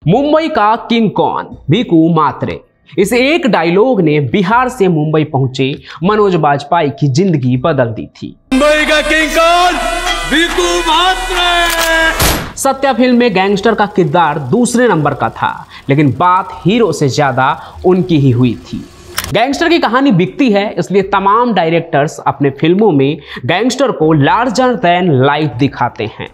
मुंबई का किंग कौन? भिकू मात्रे। इस एक डायलॉग ने बिहार से मुंबई पहुंचे मनोज बाजपेयी की जिंदगी बदल दी थी। मुंबई का किंग कौन? भिकू मात्रे। सत्या फिल्म में गैंगस्टर का किरदार दूसरे नंबर का था, लेकिन बात हीरो से ज्यादा उनकी ही हुई थी। गैंगस्टर की कहानी बिकती है, इसलिए तमाम डायरेक्टर्स अपने फिल्मों में गैंगस्टर को लार्जर देन लाइफ दिखाते हैं।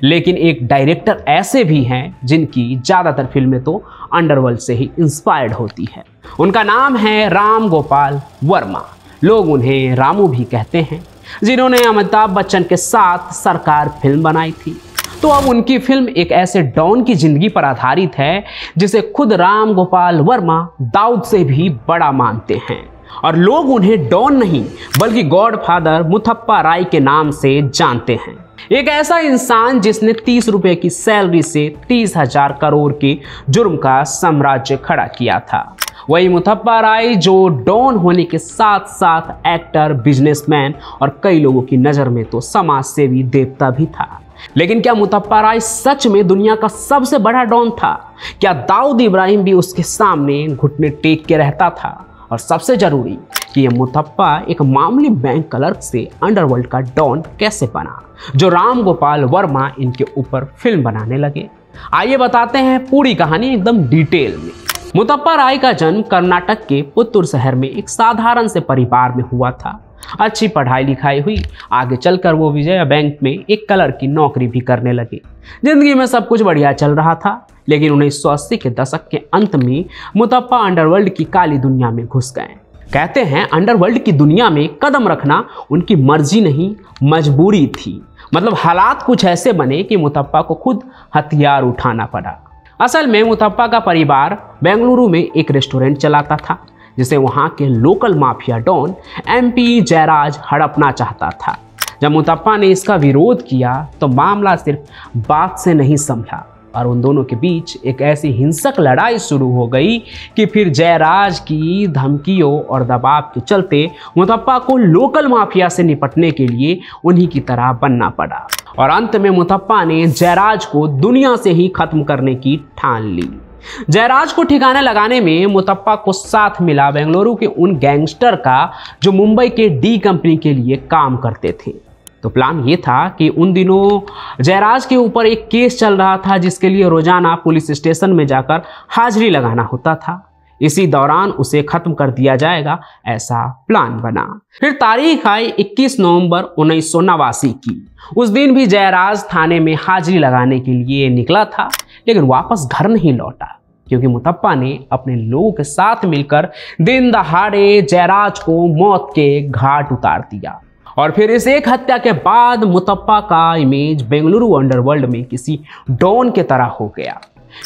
लेकिन एक डायरेक्टर ऐसे भी हैं जिनकी ज्यादातर फिल्में तो अंडरवर्ल्ड से ही इंस्पायर्ड होती है। उनका नाम है राम गोपाल वर्मा। लोग उन्हें रामू भी कहते हैं, जिन्होंने अमिताभ बच्चन के साथ सरकार फिल्म बनाई थी। तो अब उनकी फिल्म एक ऐसे डॉन की जिंदगी पर आधारित है जिसे खुद राम गोपाल वर्मा दाऊद से भी बड़ा मानते हैं, और लोग उन्हें डॉन नहीं बल्कि गॉडफादर मुथप्पा राय के नाम से जानते हैं। एक ऐसा इंसान जिसने 30 रुपए की सैलरी से 30,000 करोड़ के जुर्म का साम्राज्य खड़ा किया था। वही मुथप्पा राय जो डॉन होने के साथ साथ एक्टर, बिजनेसमैन और कई लोगों की नज़र में तो समाज सेवी देवता भी था। लेकिन क्या मुथप्पा राय सच में दुनिया का सबसे बड़ा डॉन था? क्या दाऊद इब्राहिम भी उसके सामने घुटने टेक के रहता था? और सबसे जरूरी कि यह मुथप्पा एक मामूली बैंक क्लर्क से अंडरवर्ल्ड का डॉन कैसे बना, जो राम गोपाल वर्मा इनके ऊपर फिल्म बनाने लगे। आइए बताते हैं पूरी कहानी एकदम डिटेल में। मुथप्पा राय का जन्म कर्नाटक के पुत्तूर शहर में एक साधारण से परिवार में हुआ था। अच्छी पढ़ाई लिखाई हुई, आगे चलकर वो विजया बैंक में एक क्लर्क की नौकरी भी करने लगे। जिंदगी में सब कुछ बढ़िया चल रहा था, लेकिन 1980 के दशक के अंत में मुथप्पा अंडरवर्ल्ड की काली दुनिया में घुस गए। कहते हैं अंडरवर्ल्ड की दुनिया में कदम रखना उनकी मर्जी नहीं, मजबूरी थी। मतलब हालात कुछ ऐसे बने कि मुथप्पा को खुद हथियार उठाना पड़ा। असल में मुथप्पा का परिवार बेंगलुरु में एक रेस्टोरेंट चलाता था, जिसे वहां के local mafia don MP Jayraj हड़पना चाहता था। जब मुथप्पा ने इसका विरोध किया तो मामला सिर्फ बात से नहीं संभला, और उन दोनों के बीच एक ऐसी हिंसक लड़ाई शुरू हो गई कि फिर जयराज की धमकियों और दबाव के चलते मुथप्पा को लोकल माफिया से निपटने के लिए उन्हीं की तरह बनना पड़ा। और अंत में मुथप्पा ने जयराज को दुनिया से ही खत्म करने की ठान ली। जयराज को ठिकाने लगाने में मुथप्पा को साथ मिला बेंगलुरु के उन गैंगस्टर का जो मुंबई के डी कंपनी के लिए काम करते थे। तो प्लान ये था कि उन दिनों जयराज के ऊपर एक केस चल रहा था, जिसके लिए रोजाना पुलिस स्टेशन में जाकर हाजिरी लगाना होता था। इसी दौरान उसे खत्म कर दिया जाएगा, ऐसा प्लान बना। फिर तारीख आई 21 नवंबर 1989 की। उस दिन भी जयराज थाने में हाजिरी लगाने के लिए निकला था, लेकिन वापस घर नहीं लौटा, क्योंकि मुथप्पा ने अपने लोगों के साथ मिलकर दिन दहाड़े जयराज को मौत के घाट उतार दिया। और फिर इस एक हत्या के बाद मुथप्पा का इमेज बेंगलुरु अंडरवर्ल्ड में किसी डॉन के तरह हो गया,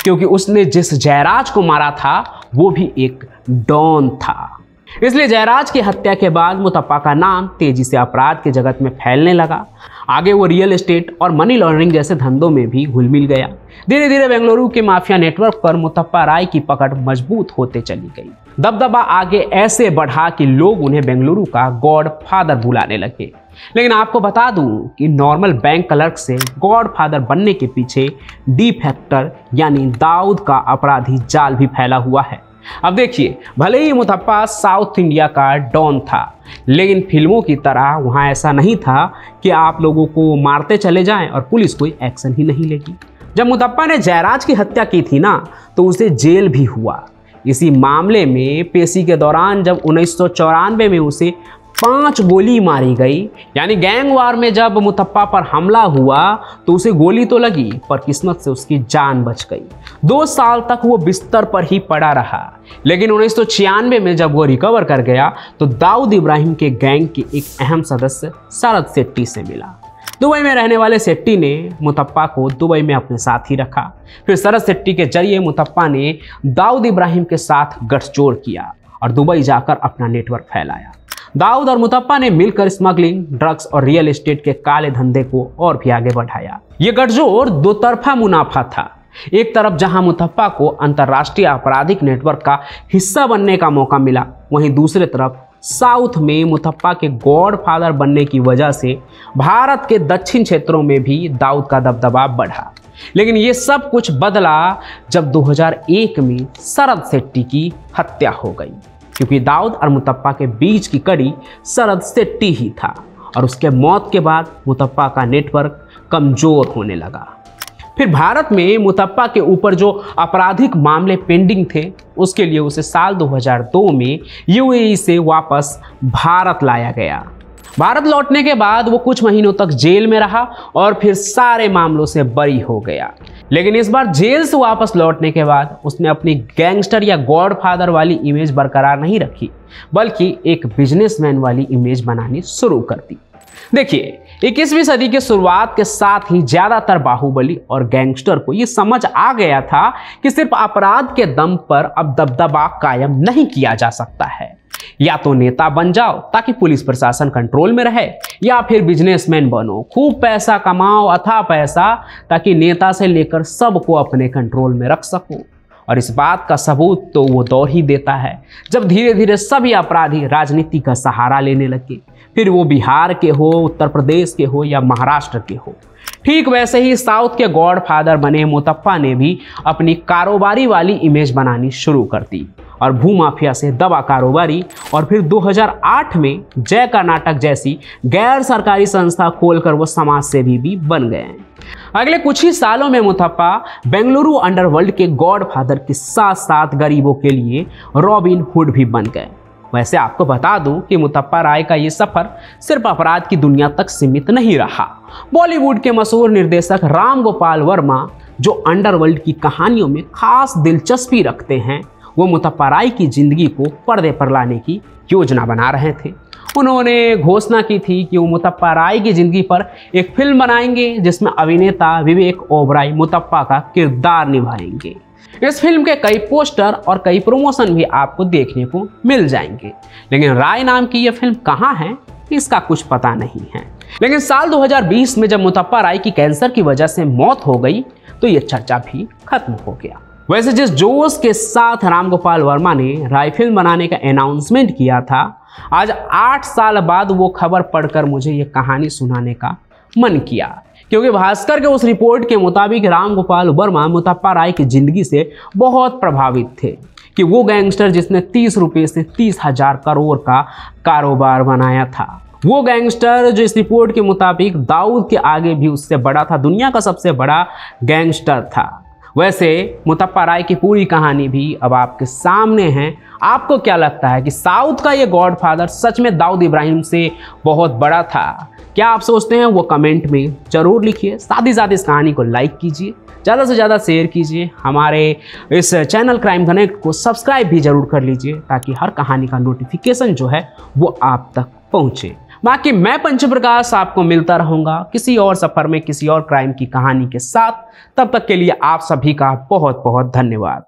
क्योंकि उसने जिस जयराज को मारा था वो भी एक डॉन था। इसलिए जयराज की हत्या के बाद मुथप्पा का नाम तेजी से अपराध के जगत में फैलने लगा। आगे वो रियल एस्टेट और मनी लॉन्ड्रिंग जैसे धंधों में भी घुल मिल गया। धीरे धीरे बेंगलुरु के माफिया नेटवर्क पर मुथप्पा राय की पकड़ मजबूत होते चली गई। दबदबा आगे ऐसे बढ़ा कि लोग उन्हें बेंगलुरु का गॉड फादर बुलाने लगे। लेकिन आपको बता दूं कि नॉर्मल बैंक क्लर्क से गॉड फादर बनने के पीछे डी फैक्टर यानी दाऊद का अपराधी जाल भी फैला हुआ है। अब देखिए, भले ही मुथप्पा साउथ इंडिया का डॉन था, लेकिन फिल्मों की तरह वहां ऐसा नहीं था कि आप लोगों को मारते चले जाएं और पुलिस कोई एक्शन ही नहीं लेगी। जब मुथप्पा ने जयराज की हत्या की थी ना, तो उसे जेल भी हुआ। इसी मामले में पेशी के दौरान जब 1994 में उसे 5 गोली मारी गई, यानी गैंग वार में जब मुथप्पा पर हमला हुआ तो उसे गोली तो लगी, पर किस्मत से उसकी जान बच गई। 2 साल तक वो बिस्तर पर ही पड़ा रहा। लेकिन 1996 में जब वो रिकवर कर गया तो दाऊद इब्राहिम के गैंग के एक अहम सदस्य शरद शेट्टी से मिला। दुबई में रहने वाले शेट्टी ने मुथप्पा को दुबई में अपने साथ ही रखा। फिर शरद शेट्टी के जरिए मुथप्पा ने दाऊद इब्राहिम के साथ गठजोड़ किया और दुबई जाकर अपना नेटवर्क फैलाया। दाऊद और मुथप्पा ने मिलकर स्मगलिंग, ड्रग्स और रियल एस्टेट के काले धंधे को और भी आगे बढ़ाया। ये गठजोड़ दो तरफा मुनाफा था। एक तरफ जहां मुथप्पा को अंतर्राष्ट्रीय आपराधिक नेटवर्क का हिस्सा बनने का मौका मिला, वहीं दूसरे तरफ साउथ में मुथप्पा के गॉड फादर बनने की वजह से भारत के दक्षिण क्षेत्रों में भी दाऊद का दबदबा बढ़ा। लेकिन ये सब कुछ बदला जब 2001 में शरद शेट्टी की हत्या हो गई, क्योंकि दाऊद और मुतप्पा के बीच की कड़ी शरद शेट्टी ही था और उसके मौत के बाद मुतप्पा का नेटवर्क कमजोर होने लगा। फिर भारत में मुतप्पा के ऊपर जो आपराधिक मामले पेंडिंग थे, उसके लिए उसे साल 2002 में यूएई से वापस भारत लाया गया। भारत लौटने के बाद वो कुछ महीनों तक जेल में रहा और फिर सारे मामलों से बरी हो गया। लेकिन इस बार जेल से वापस लौटने के बाद उसने अपनी गैंगस्टर या गॉडफादर वाली इमेज बरकरार नहीं रखी, बल्कि एक बिजनेसमैन वाली इमेज बनानी शुरू कर दी। देखिए, 21वीं सदी के शुरुआत के साथ ही ज्यादातर बाहुबली और गैंगस्टर को ये समझ आ गया था कि सिर्फ अपराध के दम पर अब दबदबा कायम नहीं किया जा सकता है। या तो नेता बन जाओ ताकि पुलिस प्रशासन कंट्रोल में रहे, या फिर बिजनेसमैन बनो, खूब पैसा कमाओ, अथाह पैसा, ताकि नेता से लेकर सबको अपने कंट्रोल में रख सको। और इस बात का सबूत तो वो दौर ही देता है जब धीरे धीरे सभी अपराधी राजनीति का सहारा लेने लगे, फिर वो बिहार के हो, उत्तर प्रदेश के हो या महाराष्ट्र के हो। ठीक वैसे ही साउथ के गॉडफादर बने मुतप्पा ने भी अपनी कारोबारी वाली इमेज बनानी शुरू कर दी और भूमाफिया से दवा कारोबारी, और फिर 2008 में जय कर्नाटक जैसी गैर सरकारी संस्था खोलकर वो समाज सेवी भी बन गए हैं। अगले कुछ ही सालों में मुतप्पा बेंगलुरु अंडरवर्ल्ड के गॉडफादर के साथ साथ गरीबों के लिए रॉबिन हुड भी बन गए। वैसे आपको बता दूं कि मुतप्पा राय का ये सफर सिर्फ अपराध की दुनिया तक सीमित नहीं रहा। बॉलीवुड के मशहूर निर्देशक राम गोपाल वर्मा, जो अंडरवर्ल्ड की कहानियों में खास दिलचस्पी रखते हैं, वो मुतप्पा राय की जिंदगी को पर्दे पर लाने की योजना बना रहे थे। उन्होंने घोषणा की थी कि वो मुतप्पा राय की जिंदगी पर एक फिल्म बनाएंगे जिसमें अभिनेता विवेक ओबराय मुतप्पा का किरदार निभाएंगे। इस फिल्म के कई पोस्टर और कई प्रमोशन भी आपको देखने को मिल जाएंगे, लेकिन राय नाम की यह फिल्म कहाँ है इसका कुछ पता नहीं है। लेकिन साल 2020 में जब मुतप्पा राय की कैंसर की वजह से मौत हो गई तो यह चर्चा भी खत्म हो गया। वैसे जिस जोश के साथ राम गोपाल वर्मा ने राय फिल्म बनाने का अनाउंसमेंट किया था, आज 8 साल बाद वो खबर पढ़कर मुझे ये कहानी सुनाने का मन किया, क्योंकि भास्कर के उस रिपोर्ट के मुताबिक राम गोपाल वर्मा मुतप्पा राय की जिंदगी से बहुत प्रभावित थे कि वो गैंगस्टर जिसने 30 रुपये से 30,000 करोड़ का कारोबार बनाया था, वो गैंगस्टर जो इस रिपोर्ट के मुताबिक दाऊद के आगे भी उससे बड़ा था, दुनिया का सबसे बड़ा गैंगस्टर था। वैसे मुतप्पा राय की पूरी कहानी भी अब आपके सामने है। आपको क्या लगता है कि साउथ का ये गॉडफादर सच में दाऊद इब्राहिम से बहुत बड़ा था? क्या आप सोचते हैं? वो कमेंट में जरूर लिखिए। साथ ही साथ इस कहानी को लाइक कीजिए, ज़्यादा से ज़्यादा शेयर कीजिए, हमारे इस चैनल क्राइम कनेक्ट को सब्सक्राइब भी जरूर कर लीजिए ताकि हर कहानी का नोटिफिकेशन जो है वो आप तक पहुँचे। बाकी मैं पंचप्रकाश आपको मिलता रहूँगा किसी और सफ़र में किसी और क्राइम की कहानी के साथ। तब तक के लिए आप सभी का बहुत बहुत धन्यवाद।